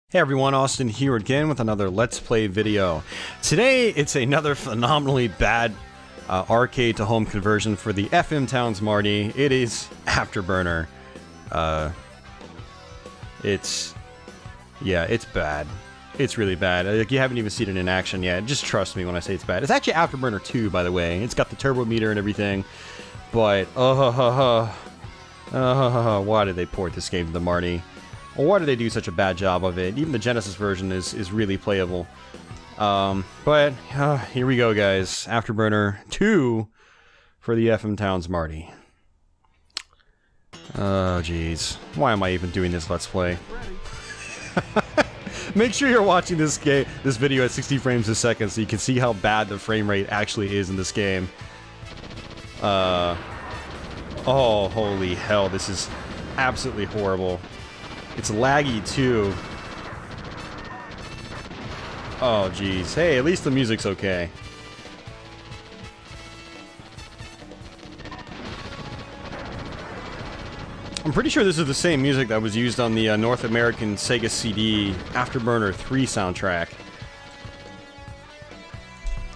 Hey everyone, Austin here again with another Let's Play video. Today, it's another phenomenally bad arcade to home conversion for the FM Towns Marty. It is Afterburner. It's bad. It's really bad. Like, you haven't even seen it in action yet. Just trust me when I say it's bad. It's actually Afterburner 2, by the way. It's got the turbo meter and everything. But, why did they port this game to the Marty? Well, why do they do such a bad job of it? Even the Genesis version is really playable. But here we go, guys. Afterburner 2 for the FM Towns Marty. Oh, jeez. Why am I even doing this Let's Play? Make sure you're watching this video at 60 frames a second so you can see how bad the frame rate actually is in this game. Oh, holy hell. This is absolutely horrible. It's laggy, too. Oh, jeez. Hey, at least the music's okay. I'm pretty sure this is the same music that was used on the North American Sega CD Afterburner 3 soundtrack.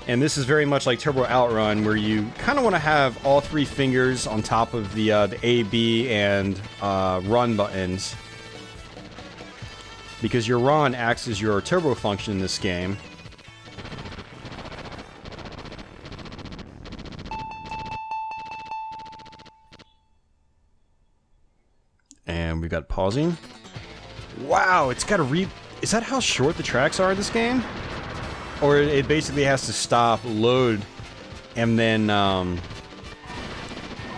And this is very much like Turbo Outrun, where you kind of want to have all three fingers on top of the A, B, and run buttons. Because your run acts as your turbo function in this game. And we've got pausing. Wow, it's got a is that how short the tracks are in this game? Or it basically has to stop, load, and then,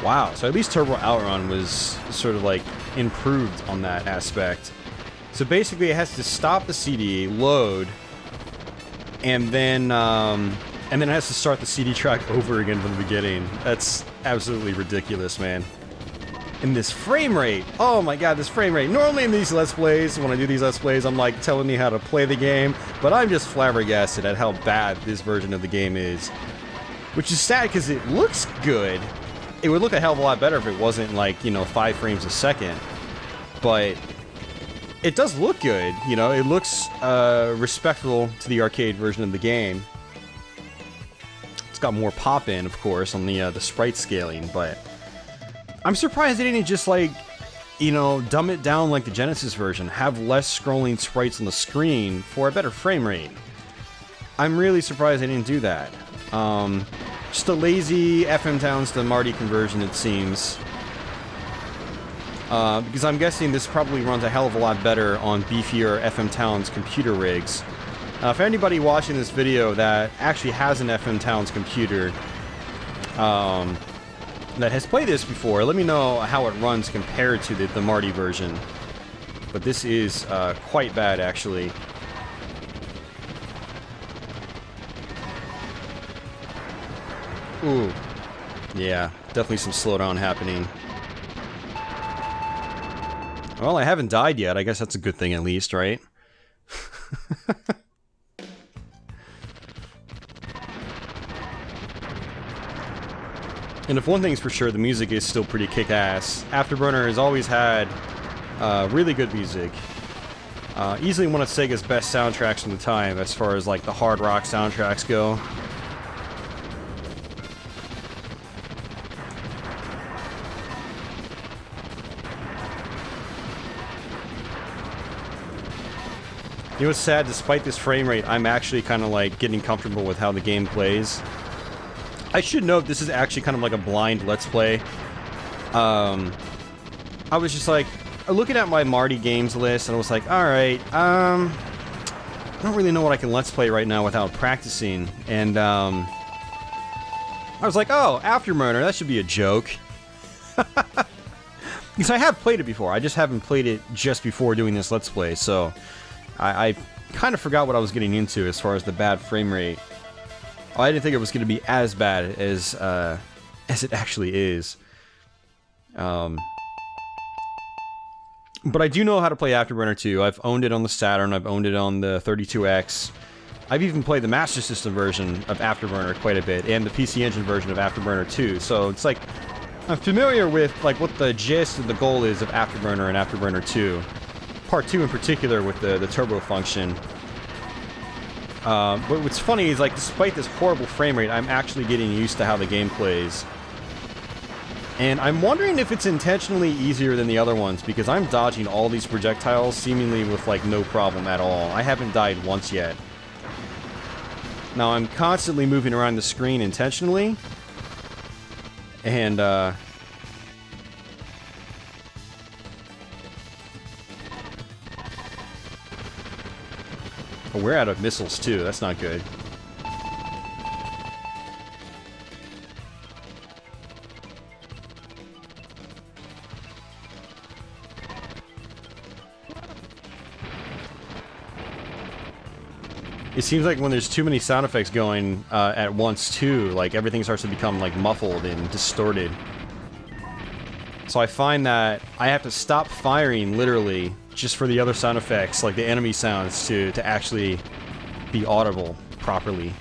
wow, so at least Turbo Outrun was sort of like improved on that aspect. So basically, it has to stop the CD, load, and then it has to start the CD track over again from the beginning. That's absolutely ridiculous, man. And this frame rate, oh my god, this frame rate. Normally in these Let's Plays, when I do these Let's Plays, I'm like telling you how to play the game, but I'm just flabbergasted at how bad this version of the game is. Which is sad, because it looks good. It would look a hell of a lot better if it wasn't like, 5 frames a second. But it does look good, you know, it looks respectful to the arcade version of the game. It's got more pop in, of course, on the sprite scaling, but I'm surprised they didn't just, like, dumb it down like the Genesis version, have less scrolling sprites on the screen for a better frame rate. I'm really surprised they didn't do that. Just a lazy FM Towns to Marty conversion, it seems. Because I'm guessing this probably runs a hell of a lot better on beefier FM Towns computer rigs. For anybody watching this video that actually has an FM Towns computer that has played this before, let me know how it runs compared to the Marty version. But this is quite bad, actually. Ooh. Yeah, definitely some slowdown happening. Well, I haven't died yet. I guess that's a good thing at least, right? And if one thing's for sure, the music is still pretty kick-ass. Afterburner has always had really good music. Easily one of Sega's best soundtracks from the time, as far as like the hard rock soundtracks go. You know what's sad? Despite this frame rate, I'm actually kind of like getting comfortable with how the game plays. I should note this is actually kind of like a blind Let's Play. I was just like looking at my Marty games list, and I was like, alright, I don't really know what I can Let's Play right now without practicing. And I was like, oh, Afterburner, that should be a joke. Because I have played it before, I just haven't played it just before doing this Let's Play, so I kind of forgot what I was getting into as far as the bad frame rate. I didn't think it was going to be as bad as it actually is. But I do know how to play Afterburner 2. I've owned it on the Saturn, I've owned it on the 32X. I've even played the Master System version of Afterburner quite a bit, and the PC Engine version of Afterburner 2. So it's like, I'm familiar with like what the gist and the goal is of Afterburner and Afterburner 2. part 2 in particular with the turbo function. But what's funny is, like, despite this horrible frame rate, I'm actually getting used to how the game plays. And I'm wondering if it's intentionally easier than the other ones, because I'm dodging all these projectiles seemingly with, like, no problem at all. I haven't died once yet. Now, I'm constantly moving around the screen intentionally. And, oh, we're out of missiles, too. That's not good. It seems like when there's too many sound effects going at once, too, like, everything starts to become, like, muffled and distorted. So I find that I have to stop firing, literally, just for the other sound effects, like the enemy sounds, to actually be audible properly.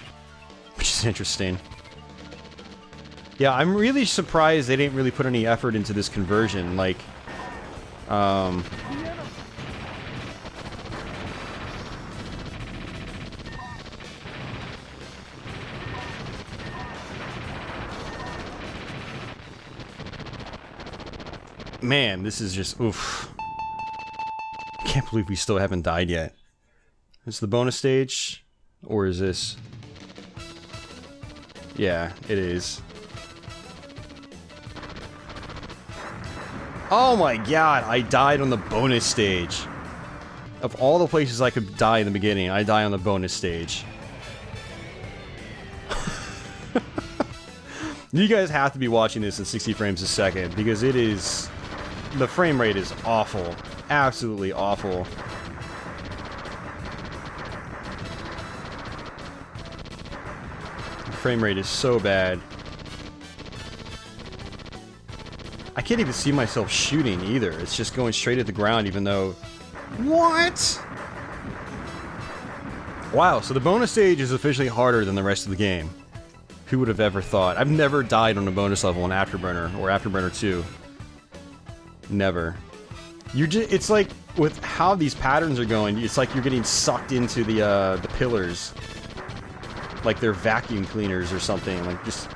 Which is interesting. Yeah, I'm really surprised they didn't really put any effort into this conversion. Like, man, this is just, oof. Can't believe we still haven't died yet. Is the bonus stage? Or is this? Yeah, it is. Oh my god, I died on the bonus stage. Of all the places I could die in the beginning, I die on the bonus stage. You guys have to be watching this at 60 frames a second, because it is... The frame rate is awful. Absolutely awful. The frame rate is so bad. I can't even see myself shooting either. It's just going straight at the ground, even though... What? Wow, so the bonus stage is officially harder than the rest of the game. Who would have ever thought? I've never died on a bonus level in Afterburner, or Afterburner 2. Never. It's like, with how these patterns are going, it's like you're getting sucked into the pillars. Like they're vacuum cleaners or something, like just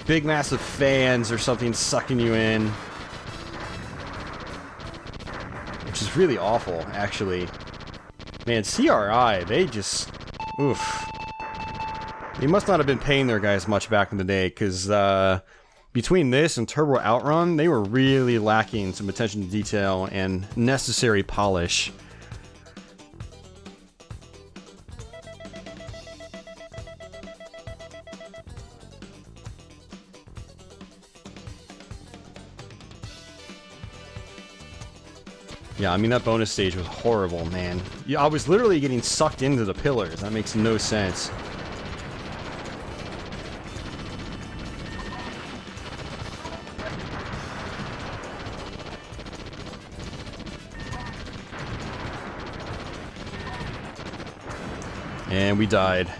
big massive fans or something sucking you in. Which is really awful, actually. Man, CRI, they just... Oof. They must not have been paying their guys much back in the day, because, between this and Turbo Outrun, they were really lacking some attention to detail and necessary polish. Yeah, I mean, that bonus stage was horrible, man. Yeah, I was literally getting sucked into the pillars. That makes no sense. And we died.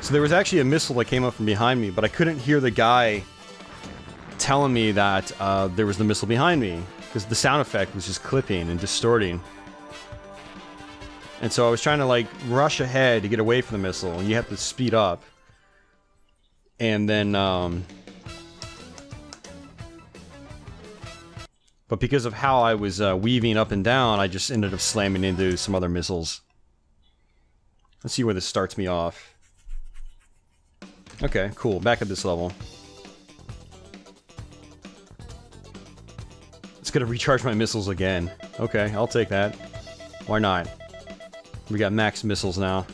So there was actually a missile that came up from behind me, but I couldn't hear the guy telling me that there was the missile behind me, because the sound effect was just clipping and distorting. And so I was trying to, like, rush ahead to get away from the missile, and you have to speed up. And then, but because of how I was weaving up and down, I just ended up slamming into some other missiles. Let's see where this starts me off. Okay, cool. Back at this level. It's gonna recharge my missiles again. Okay, I'll take that. Why not? We got max missiles now.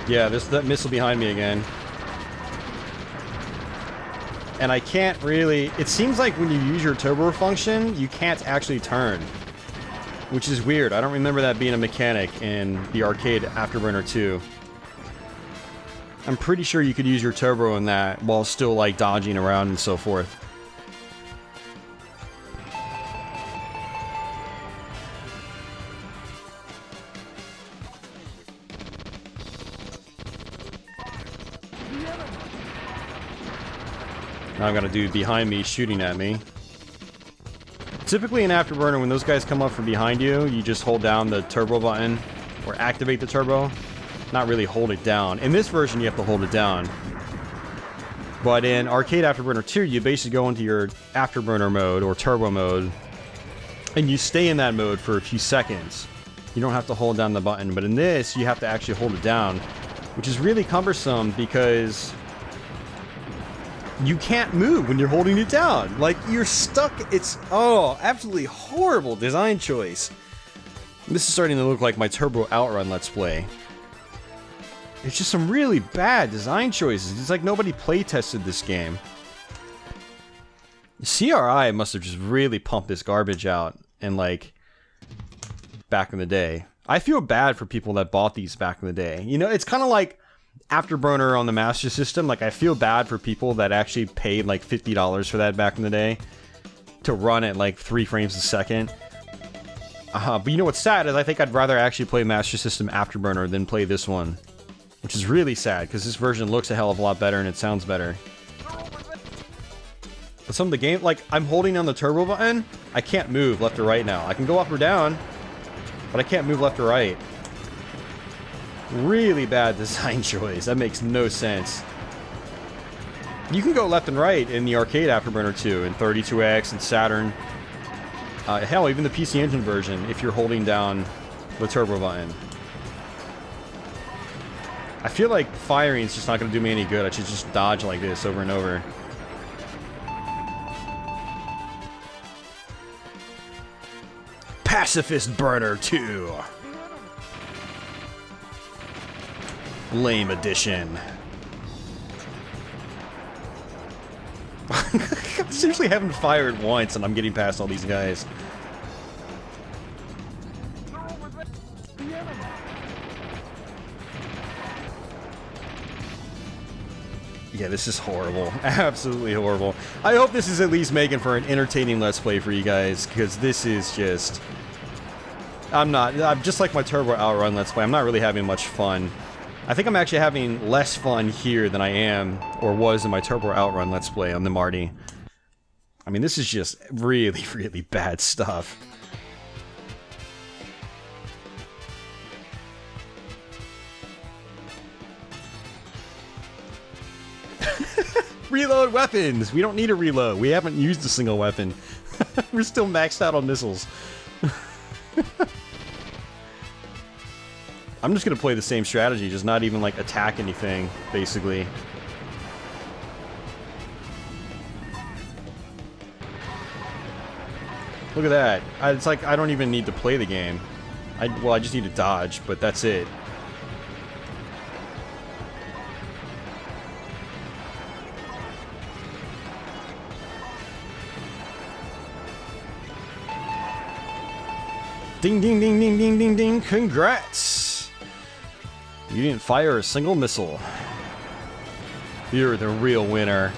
Yeah, there's that missile behind me again. And I can't really... It seems like when you use your turbo function, you can't actually turn. Which is weird. I don't remember that being a mechanic in the arcade Afterburner 2. I'm pretty sure you could use your turbo in that while still, like, dodging around and so forth. Now I've got a dude behind me shooting at me. Typically in Afterburner, when those guys come up from behind you, you just hold down the turbo button, or activate the turbo. Not really hold it down. In this version, you have to hold it down. But in Arcade Afterburner 2, you basically go into your Afterburner mode, or turbo mode, and you stay in that mode for a few seconds. You don't have to hold down the button, but in this, you have to actually hold it down, which is really cumbersome because you can't move when you're holding it down. Like, you're stuck. It's, oh, absolutely horrible design choice. This is starting to look like my Turbo Outrun Let's Play. It's just some really bad design choices. It's like nobody play tested this game. CRI must have just really pumped this garbage out and like back in the day. I feel bad for people that bought these back in the day. You know, it's kind of like Afterburner on the Master System. Like, I feel bad for people that actually paid like $50 for that back in the day to run at like 3 frames a second. But you know what's sad is I think I'd rather actually play Master System Afterburner than play this one. Which is really sad, because this version looks a hell of a lot better and it sounds better. But some of the game, like, I'm holding down the turbo button, I can't move left or right now. I can go up or down, but I can't move left or right. Really bad design choice. That makes no sense. You can go left and right in the Arcade Afterburner 2, in 32X and Saturn. Hell, even the PC Engine version, if you're holding down the turbo button. I feel like firing is just not going to do me any good. I should just dodge like this over and over. Pacifist Burner 2. Lame edition. I seriously haven't fired once and I'm getting past all these guys. Yeah, this is horrible. Absolutely horrible. I hope this is at least making for an entertaining Let's Play for you guys, because this is just... I'm just like my Turbo Outrun Let's Play, I'm not really having much fun. I think I'm actually having less fun here than I am, or was in my Turbo Outrun Let's Play on the Marty. I mean, this is just really, really bad stuff. Reload weapons! We don't need a reload. We haven't used a single weapon. We're still maxed out on missiles. I'm just gonna play the same strategy, just not even like attack anything, basically. Look at that. It's like I don't even need to play the game. Well, I just need to dodge, but that's it. Ding, ding, ding, ding, ding, ding, ding. Congrats! You didn't fire a single missile. You're the real winner.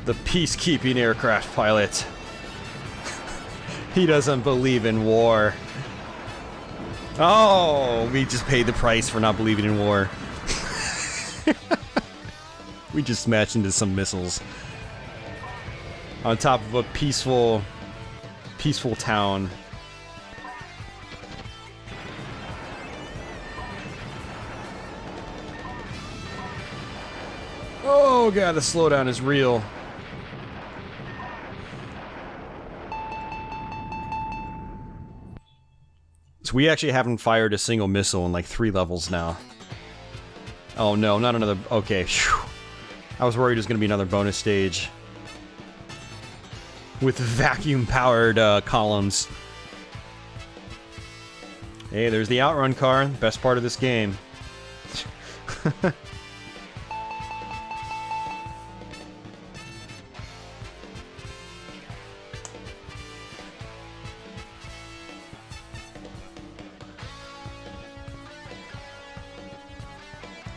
The peacekeeping aircraft pilot. He doesn't believe in war. Oh, we just paid the price for not believing in war. We just smashed into some missiles. On top of a peaceful town. Oh god, the slowdown is real. So we actually haven't fired a single missile in like 3 levels now. Oh no, not another... Okay, phew. I was worried it was going to be another bonus stage. With vacuum-powered columns. Hey, there's the outrun car. Best part of this game.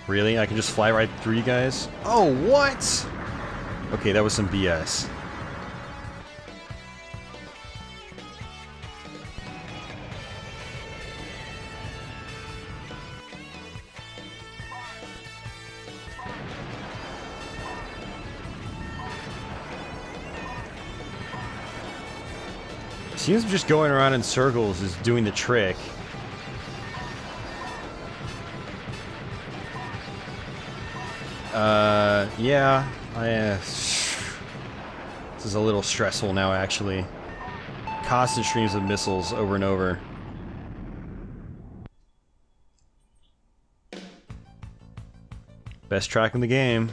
Really? I can just fly right through you guys? Oh, what? Okay, that was some BS. Seems just going around in circles is doing the trick. Yeah. This is a little stressful now, actually. Constant streams of missiles over and over. Best track in the game.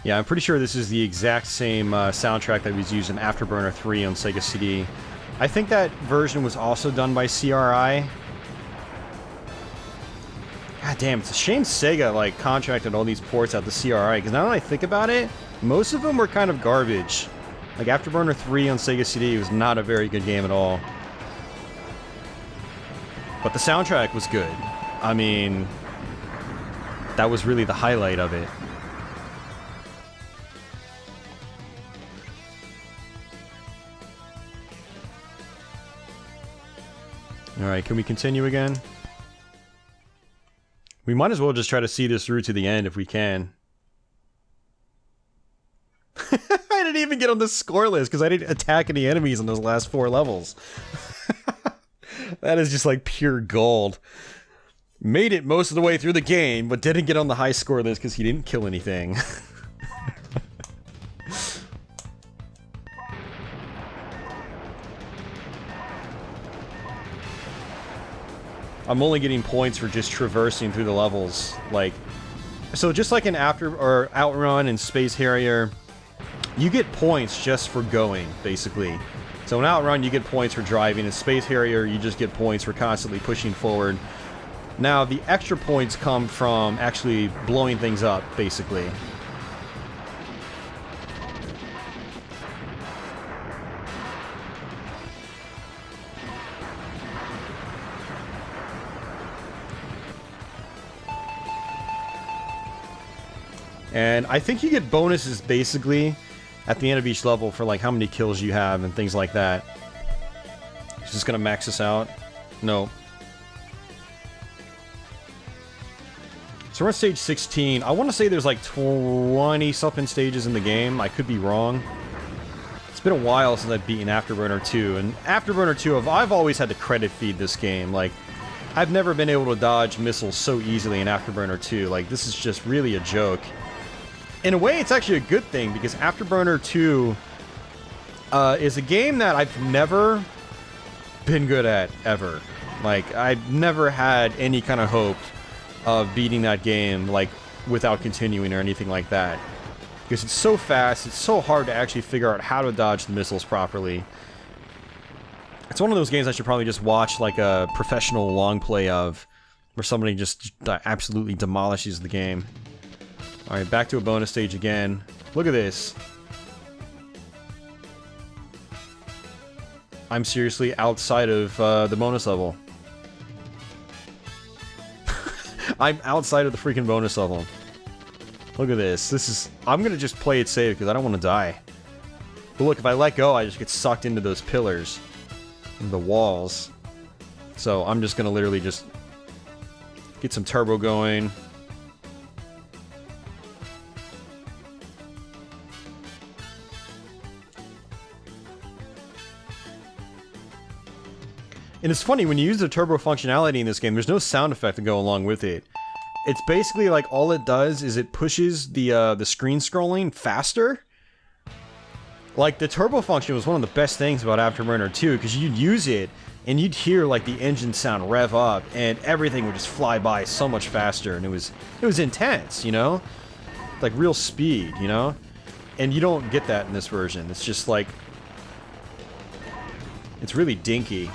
Yeah, I'm pretty sure this is the exact same soundtrack that was used in Afterburner 3 on Sega CD. I think that version was also done by CRI. God damn, it's a shame Sega, like, contracted all these ports out to CRI, because now that I think about it, most of them were kind of garbage. Like, Afterburner 3 on Sega CD was not a very good game at all. But the soundtrack was good. I mean, that was really the highlight of it. Alright, can we continue again? We might as well just try to see this through to the end if we can. I didn't even get on the score list because I didn't attack any enemies in those last 4 levels. That is just like pure gold. Made it most of the way through the game, but didn't get on the high score list because he didn't kill anything. I'm only getting points for just traversing through the levels, like... So just like in Outrun and Space Harrier, you get points just for going, basically. So in Outrun, you get points for driving. In Space Harrier, you just get points for constantly pushing forward. Now, the extra points come from actually blowing things up, basically. And I think you get bonuses, basically, at the end of each level for, like, how many kills you have and things like that. Is this gonna max us out? No. So we're on stage 16. I want to say there's, like, 20-something stages in the game. I could be wrong. It's been a while since I've beaten Afterburner 2. And Afterburner 2, I've always had to credit feed this game. Like, I've never been able to dodge missiles so easily in Afterburner 2. Like, this is just really a joke. In a way, it's actually a good thing, because Afterburner 2 is a game that I've never been good at, ever. Like, I've never had any kind of hope of beating that game, like, without continuing or anything like that. Because it's so fast, it's so hard to actually figure out how to dodge the missiles properly. It's one of those games I should probably just watch, like, a professional long play of, where somebody just absolutely demolishes the game. Alright, back to a bonus stage again. Look at this. I'm seriously outside of the bonus level. I'm outside of the freaking bonus level. Look at this. This is... I'm gonna just play it safe because I don't want to die. But look, if I let go, I just get sucked into those pillars. The walls. So I'm just gonna literally just get some turbo going. And it's funny, when you use the turbo functionality in this game, there's no sound effect to go along with it. It's basically like all it does is it pushes the screen scrolling faster. Like, the turbo function was one of the best things about Afterburner 2, because you'd use it, and you'd hear, like, the engine sound rev up, and everything would just fly by so much faster, and it was intense, you know? Like, real speed, you know? And you don't get that in this version. It's just, like... It's really dinky.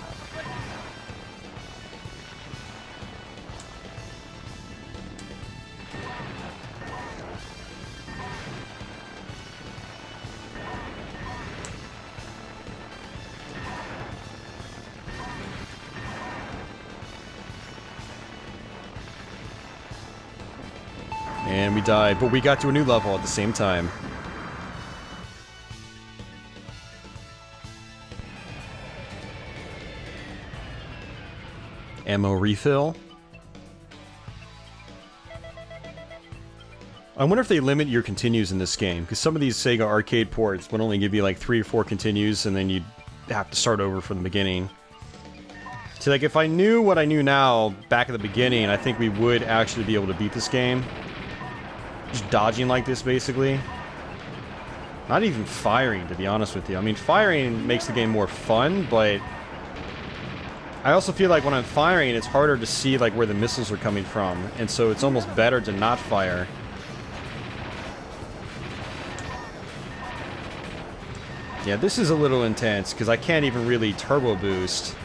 And we died, but we got to a new level at the same time. Ammo refill. I wonder if they limit your continues in this game, because some of these Sega arcade ports would only give you like 3 or 4 continues, and then you'd have to start over from the beginning. So like, if I knew what I knew now back at the beginning, I think we would actually be able to beat this game. Just dodging like this, basically. Not even firing, to be honest with you. I mean, firing makes the game more fun, but I also feel like when I'm firing, it's harder to see like where the missiles are coming from, and so it's almost better to not fire. Yeah, this is a little intense, because I can't even really turbo boost.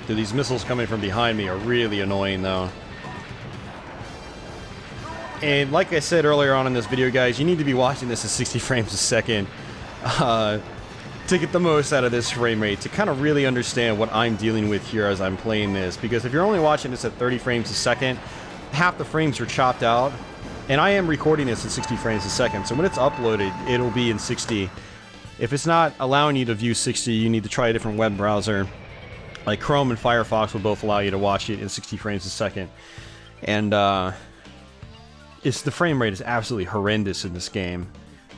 Dude, these missiles coming from behind me are really annoying, though. And like I said earlier on in this video, guys, you need to be watching this at 60 frames a second to get the most out of this frame rate, to kind of really understand what I'm dealing with here as I'm playing this. Because if you're only watching this at 30 frames a second, half the frames are chopped out. And I am recording this at 60 frames a second, so when it's uploaded, it'll be in 60. If it's not allowing you to view 60, you need to try a different web browser. Like Chrome and Firefox will both allow you to watch it in 60 frames a second. And the frame rate is absolutely horrendous in this game.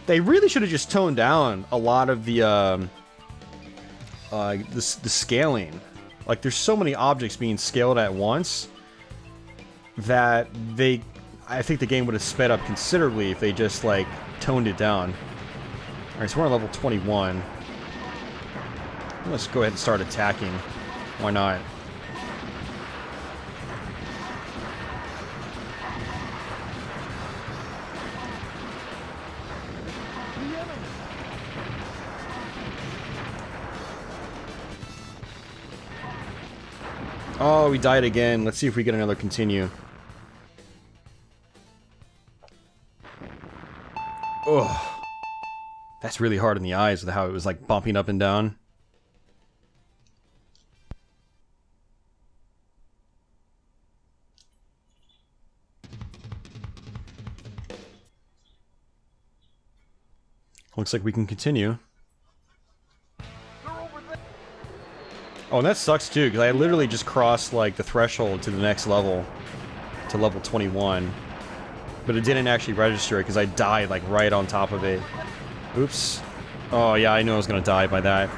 They really should have just toned down a lot of the scaling. Like, there's so many objects being scaled at once that I think the game would have sped up considerably if they just, like, toned it down. Alright, so we're on level 21. Let's go ahead and start attacking. Why not? Oh, we died again. Let's see if we get another continue. Ugh. That's really hard in the eyes with how it was like bumping up and down. Looks like we can continue. Oh, and that sucks too, because I literally just crossed like the threshold to the next level, to level 21. But it didn't actually register it because I died like right on top of it. Oops. Oh yeah, I knew I was gonna die by that.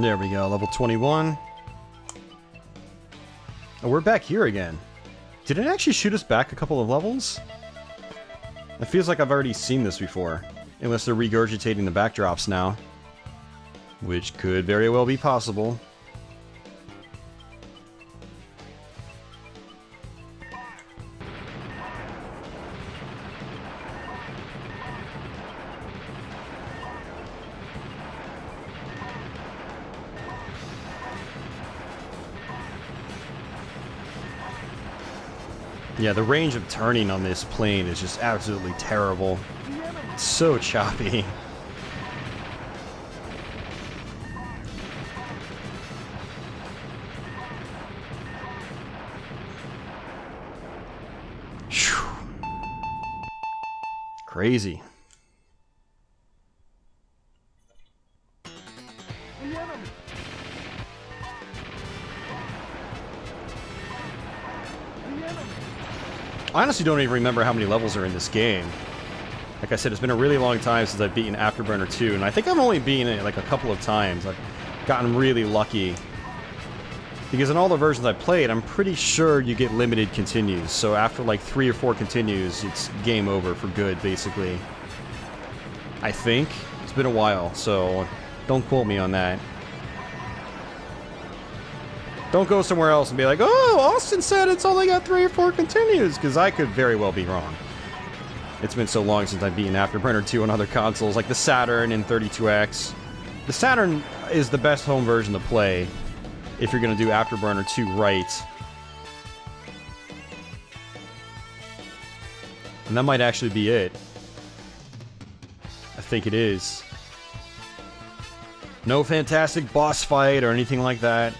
There we go, level 21. Oh, we're back here again. Did it actually shoot us back a couple of levels? It feels like I've already seen this before. Unless they're regurgitating the backdrops now. Which could very well be possible. Yeah, the range of turning on this plane is just absolutely terrible. It's so choppy. Crazy. I honestly don't even remember how many levels are in this game. Like I said, it's been a really long time since I've beaten Afterburner 2, and I think I've only beaten it like a couple of times. I've gotten really lucky. Because in all the versions I played, I'm pretty sure you get limited continues. So after like 3 or 4 continues, it's game over for good, basically. I think. It's been a while, so don't quote me on that. Don't go somewhere else and be like, oh, Austin said it's only got 3 or 4 continues, because I could very well be wrong. It's been so long since I've beaten Afterburner 2 on other consoles, like the Saturn and 32X. The Saturn is the best home version to play if you're going to do Afterburner 2 right. And that might actually be it. I think it is. No fantastic boss fight or anything like that.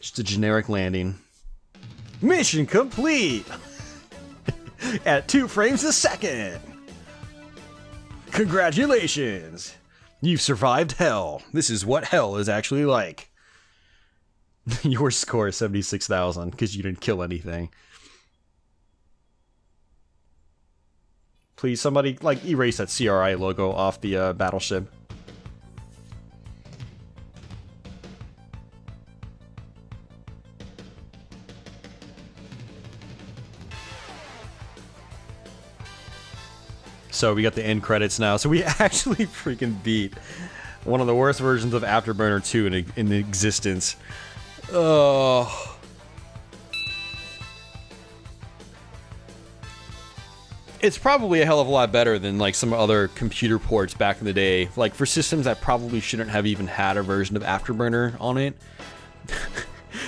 Just a generic landing. Mission complete! At 2 frames a second! Congratulations! You've survived hell. This is what hell is actually like. Your score is 76,000 because you didn't kill anything. Please, somebody, like, erase that CRI logo off the battleship. So we got the end credits now. So we actually freaking beat one of the worst versions of Afterburner 2 in existence. Oh. It's probably a hell of a lot better than like some other computer ports back in the day. Like for systems that probably shouldn't have even had a version of Afterburner on it.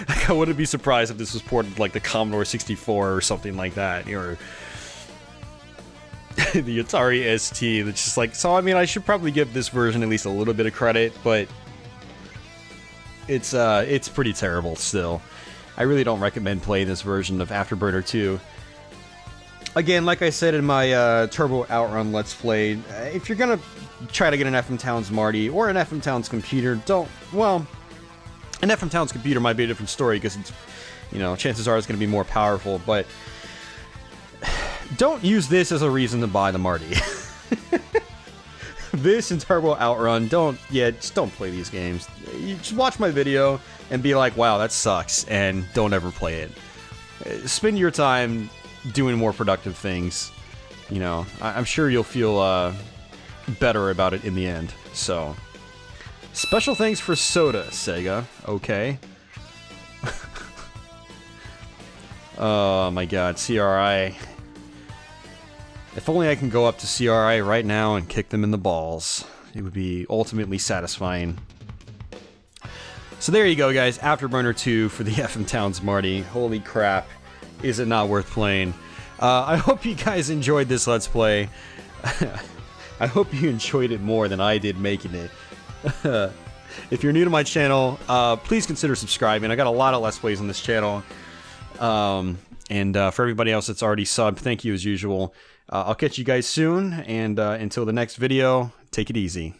Like I wouldn't be surprised if this was ported like the Commodore 64 or something like that, or the Atari ST. That's just like, so I mean, I should probably give this version at least a little bit of credit, but it's pretty terrible still. I really don't recommend playing this version of Afterburner 2. Again, like I said in my Turbo Outrun Let's Play, if you're gonna try to get an FM Towns Marty or an FM Towns computer, well, an FM Towns computer might be a different story because it's, you know, chances are it's gonna be more powerful, but don't use this as a reason to buy the Marty. This and Turbo Outrun, just don't play these games. You just watch my video and be like, wow, that sucks, and don't ever play it. Spend your time doing more productive things. You know, I'm sure you'll feel better about it in the end. So, special thanks for soda, Sega. Okay. Oh my god, CRI. If only I can go up to CRI right now and kick them in the balls. It would be ultimately satisfying. So there you go, guys. Afterburner 2 for the FM Towns Marty. Holy crap. Is it not worth playing? I hope you guys enjoyed this Let's Play. I hope you enjoyed it more than I did making it. If you're new to my channel, please consider subscribing. I got a lot of Let's Plays on this channel. And for everybody else that's already subbed, thank you as usual. I'll catch you guys soon, and until the next video, take it easy.